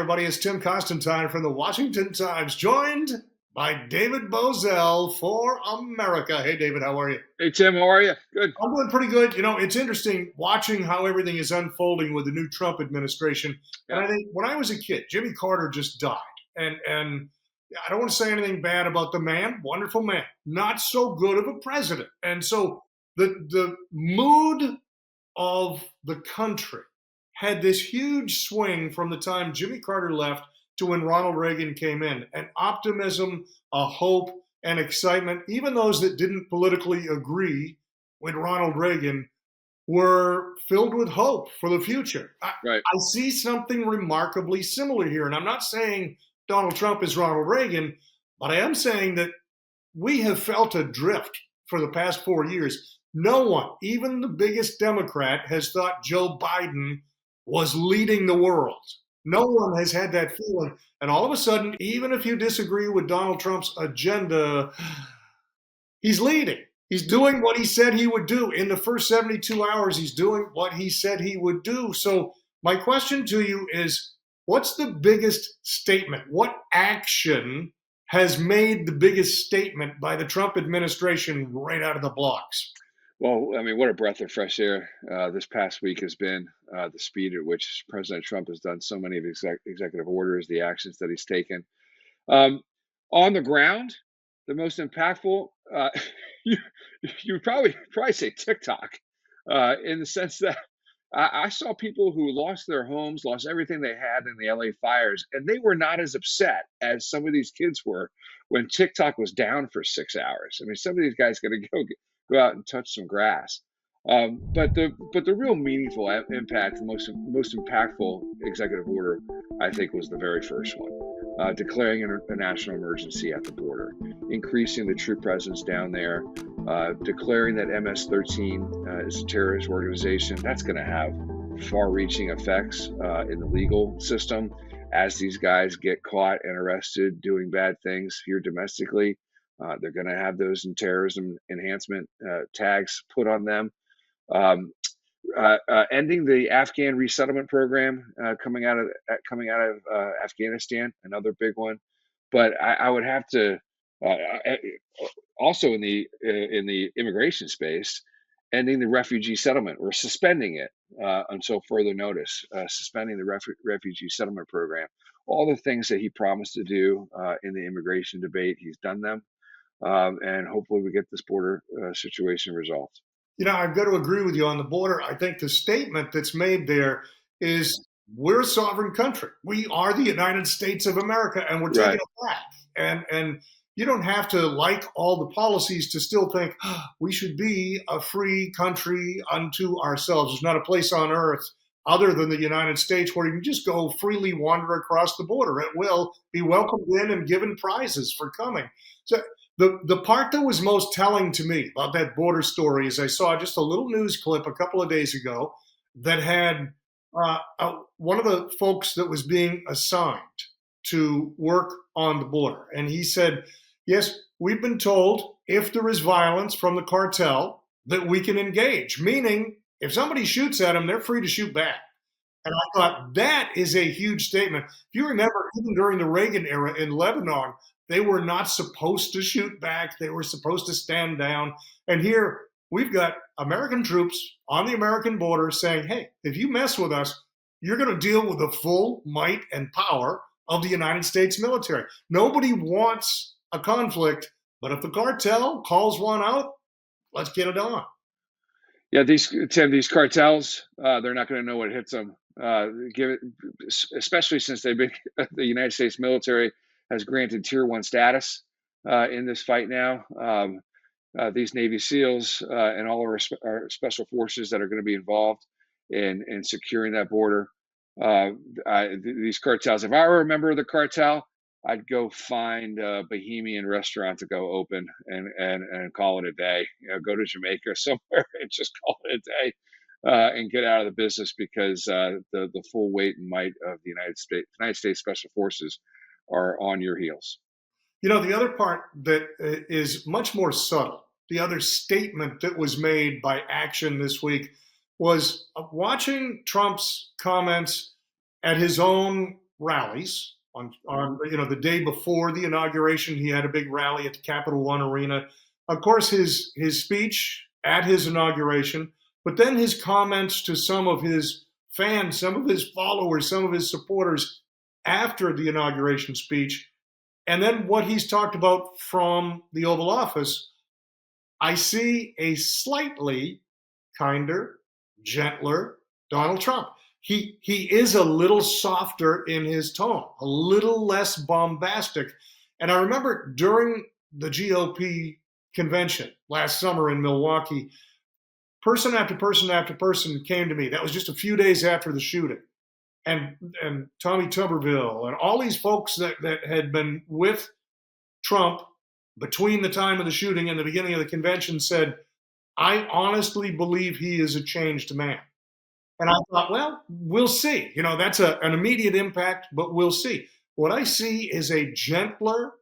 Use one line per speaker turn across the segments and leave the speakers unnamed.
everybody. It's Tim Constantine from the Washington Times, joined by David Bozell for America. Hey, David, how are you?
Hey, Tim, how are you? Good.
I'm doing pretty good. You know, it's interesting watching how everything is unfolding with the new Trump administration. And
Yeah.
I think when I was a kid, Jimmy Carter just died. And I don't want to say anything bad about the man, wonderful man, not so good of a president. And so the mood of the country had this huge swing from the time Jimmy Carter left to when Ronald Reagan came in. An optimism, a hope, and excitement. Even those that didn't politically agree with Ronald Reagan were filled with hope for the future.
Right.
I see something remarkably similar here. And I'm not saying Donald Trump is Ronald Reagan, but I am saying that we have felt a drift for the past 4 years. No one, even the biggest Democrat, has thought Joe Biden was leading the world. No one has had that feeling. And all of a sudden, even if you disagree with Donald Trump's agenda, he's leading. He's doing what he said he would do. In the first 72 hours, he's doing what he said he would do. So my question to you is, what's the biggest statement? What action has made the biggest statement by the Trump administration right out of the blocks?
Well, I mean, what a breath of fresh air this past week has been. The speed at which President Trump has done so many of his executive orders, the actions that he's taken. Um, on the ground, the most impactful, you, you would probably say TikTok, in the sense that I saw people who lost their homes, lost everything they had in the LA fires, and they were not as upset as some of these kids were when TikTok was down for 6 hours. I mean, some of these guys got to go out and touch some grass. But the real meaningful impact, the most impactful executive order, I think, was the very first one, declaring a national emergency at the border, increasing the troop presence down there, declaring that MS-13 is a terrorist organization. That's going to have far-reaching effects in the legal system as these guys get caught and arrested doing bad things here domestically. They're going to have those in terrorism enhancement tags put on them. Ending the Afghan resettlement program coming out of Afghanistan, another big one. But I would have to also in the immigration space, ending the refugee settlement or suspending it until further notice, suspending the refugee settlement program. All the things that he promised to do in the immigration debate, he's done them. And hopefully we get this border situation resolved.
You know, I've got to agree with you on the border. I think the statement that's made there is we're a sovereign country. We are the United States of America, and we're taking
Right.
it back. And you don't have to like all the policies to still think we should be a free country unto ourselves. There's not a place on earth other than the United States where you can just go freely wander across the border at will, be welcomed in and given prizes for coming. So the part that was most telling to me about that border story is I saw just a little news clip a couple of days ago that had one of the folks that was being assigned to work on the border. And he said, yes, we've been told if there is violence from the cartel that we can engage, meaning if somebody shoots at them, they're free to shoot back. And I thought that is a huge statement. If you remember, even during the Reagan era in Lebanon, they were not supposed to shoot back. They were supposed to stand down. And here we've got American troops on the American border saying, hey, if you mess with us, you're going to deal with the full might and power of the United States military. Nobody wants a conflict, but if the cartel calls one out, let's get it on.
Yeah, these cartels, they're not going to know what hits them. Especially since they've been the United States military has granted Tier 1 status in this fight now. These Navy SEALs and all of our special forces that are going to be involved in securing that border. These cartels, if I were a member of the cartel, I'd go find a Bohemian restaurant to go open and call it a day. You know, go to Jamaica somewhere and just call it a day. And get out of the business because the full weight and might of the United States Special Forces are on your heels.
You know, the other part that is much more subtle, the other statement that was made by action this week was watching Trump's comments at his own rallies. On the day before the inauguration, he had a big rally at the Capital One Arena. Of course, his speech at his inauguration, but then his comments to some of his fans, some of his followers, some of his supporters after the inauguration speech, and then what he's talked about from the Oval Office. I see a slightly kinder, gentler Donald Trump. He is a little softer in his tone, a little less bombastic. And I remember during the GOP convention last summer in Milwaukee, person after person after person came to me. That was just a few days after the shooting. And Tommy Tuberville and all these folks that had been with Trump between the time of the shooting and the beginning of the convention said, I honestly believe he is a changed man. And I thought, well, we'll see. That's an immediate impact, but we'll see. What I see is a gentler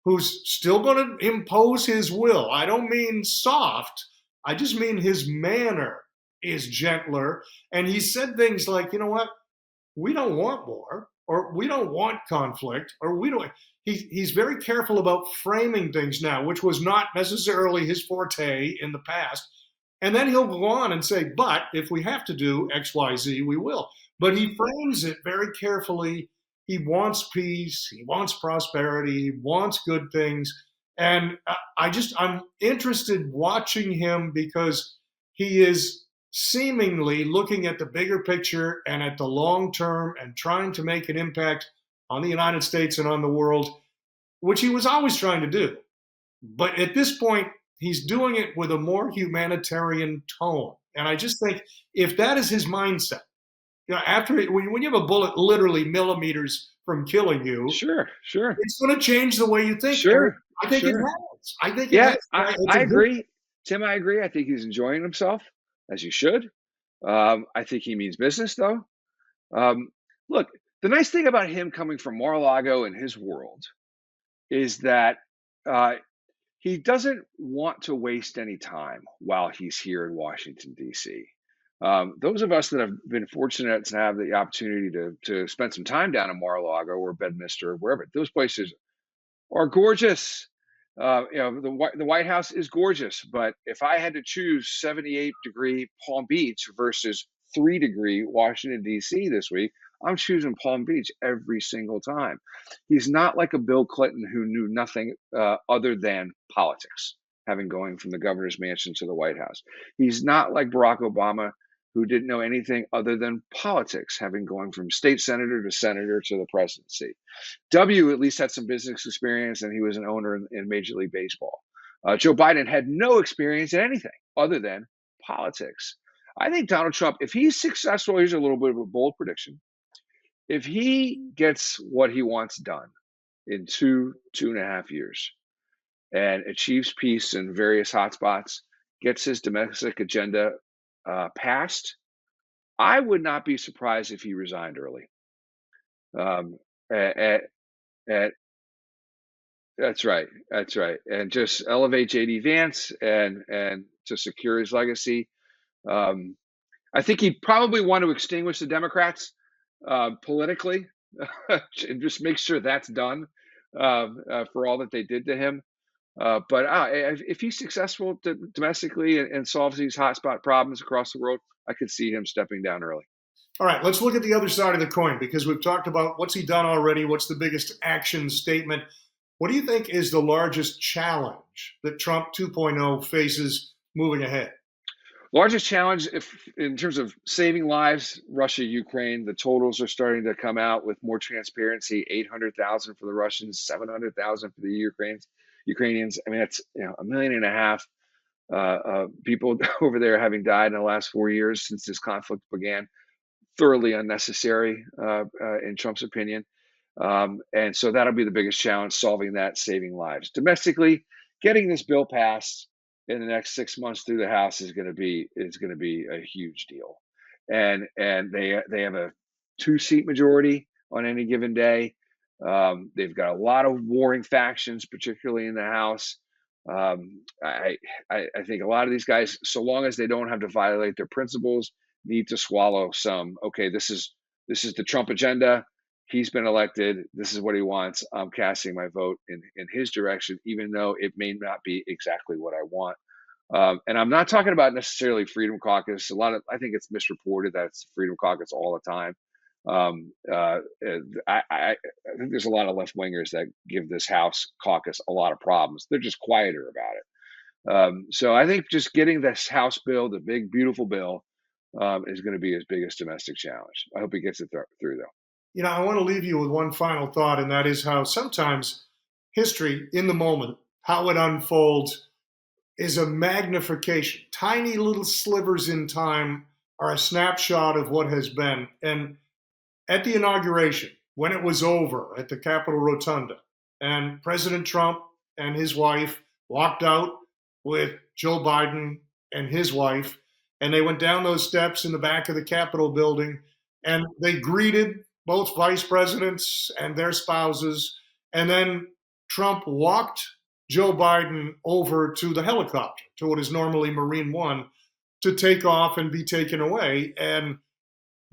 who's still going to impose his will. I don't mean soft, I just mean his manner is gentler. And he said things like, you know what? We don't want war, or we don't want conflict, or we don't. He's very careful about framing things now, which was not necessarily his forte in the past. And then he'll go on and say, but if we have to do X, Y, Z, we will. But he frames it very carefully. He wants peace. He wants prosperity. He wants good things. And I'm interested watching him because he is seemingly looking at the bigger picture and at the long term and trying to make an impact on the United States and on the world, which he was always trying to do. But at this point, he's doing it with a more humanitarian tone. And I just think if that is his mindset, after when you have a bullet literally millimeters from killing you,
Sure, sure,
it's going to change the way you think. And
sure,
I think it
sure.
has. I think it
Yeah,
has. It's
I
a good.
agree. Tim, I agree. I think he's enjoying himself, as he should. I think he means business, though. Um, Look, the nice thing about him coming from Mar-a-Lago and his world is that uh, he doesn't want to waste any time while he's here in Washington, D.C. Those of us that have been fortunate to have the opportunity to spend some time down in Mar-a-Lago or Bedminster or wherever, those places are gorgeous. The White House is gorgeous, but if I had to choose 78-degree Palm Beach versus 3-degree Washington D.C. this week, I'm choosing Palm Beach every single time. He's not like a Bill Clinton who knew nothing other than politics, having going from the governor's mansion to the White House. He's not like Barack Obama, who didn't know anything other than politics, having going from state senator to the presidency. W at least had some business experience, and he was an owner in Major League Baseball. Joe Biden had no experience in anything other than politics. I think Donald Trump, if he's successful, here's a little bit of a bold prediction. If he gets what he wants done in 2.5 years, and achieves peace in various hotspots, gets his domestic agenda passed, I would not be surprised if he resigned early. Um, at, at That's right. That's right. And just elevate JD Vance and to secure his legacy. Um, I think he'd probably want to extinguish the Democrats politically and just make sure that's done for all that they did to him. But if he's successful domestically and solves these hotspot problems across the world, I could see him stepping down early.
All right, let's look at the other side of the coin because we've talked about what's he done already, what's the biggest action statement. What do you think is the largest challenge that Trump 2.0 faces moving ahead?
Largest challenge, if in terms of saving lives, Russia, Ukraine, the totals are starting to come out with more transparency. 800,000 for the Russians, 700,000 for the Ukrainians. I mean, that's 1.5 million people over there having died in the last 4 years since this conflict began. Thoroughly unnecessary, in Trump's opinion. And so that'll be the biggest challenge, solving that, saving lives. Domestically, getting this bill passed in the next 6 months through the House is going to be a huge deal. And they have a 2-seat majority on any given day. They've got a lot of warring factions, particularly in the House. I think a lot of these guys, so long as they don't have to violate their principles, need to swallow some. Okay, this is the Trump agenda. He's been elected. This is what he wants. I'm casting my vote in his direction, even though it may not be exactly what I want. And I'm not talking about necessarily Freedom Caucus. I think it's misreported that it's Freedom Caucus all the time. I think there's a lot of left wingers that give this House caucus a lot of problems. They're just quieter about it. So I think just getting this House bill, the big, beautiful bill, is going to be his biggest domestic challenge. I hope he gets it through, though.
I want to leave you with one final thought, and that is how sometimes history in the moment, how it unfolds, is a magnification. Tiny little slivers in time are a snapshot of what has been. And at the inauguration, when it was over at the Capitol Rotunda, and President Trump and his wife walked out with Joe Biden and his wife, and they went down those steps in the back of the Capitol building, and they greeted both vice presidents and their spouses, and then Trump walked Joe Biden over to the helicopter, to what is normally Marine One, to take off and be taken away. And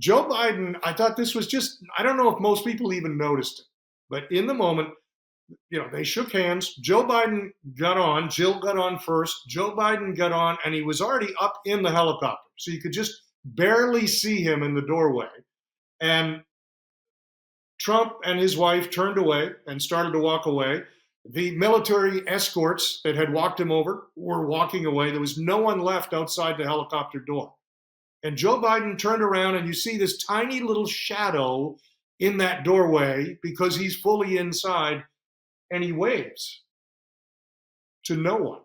Joe Biden, I thought this was just, I don't know if most people even noticed it, but in the moment, they shook hands. Joe Biden got on, Jill got on first, Joe Biden got on, and he was already up in the helicopter. So you could just barely see him in the doorway. And Trump and his wife turned away and started to walk away. The military escorts that had walked him over were walking away. There was no one left outside the helicopter door. And Joe Biden turned around, and you see this tiny little shadow in that doorway because he's fully inside, and he waves to no one.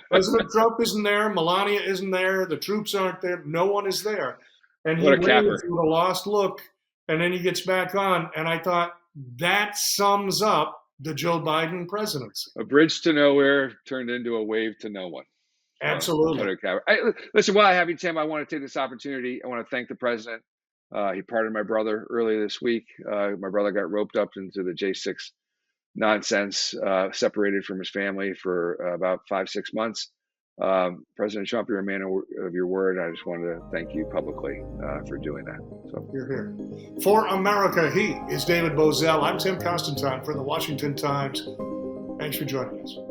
President Trump isn't there. Melania isn't there. The troops aren't there. No one is there. And he waves with a lost look, and then he gets back on. And I thought, that sums up the Joe Biden presidency.
A bridge to nowhere turned into a wave to no one.
Absolutely.
Listen, while I have you, Tim, I want to take this opportunity. I want to thank the president. He pardoned my brother earlier this week. My brother got roped up into the J6 nonsense, separated from his family for about 5-6 months. President Trump, you're a man of your word. I just wanted to thank you publicly for doing that. So
you're here. For America, he is David Bozell. I'm Tim Constantine for the Washington Times. Thanks for joining us.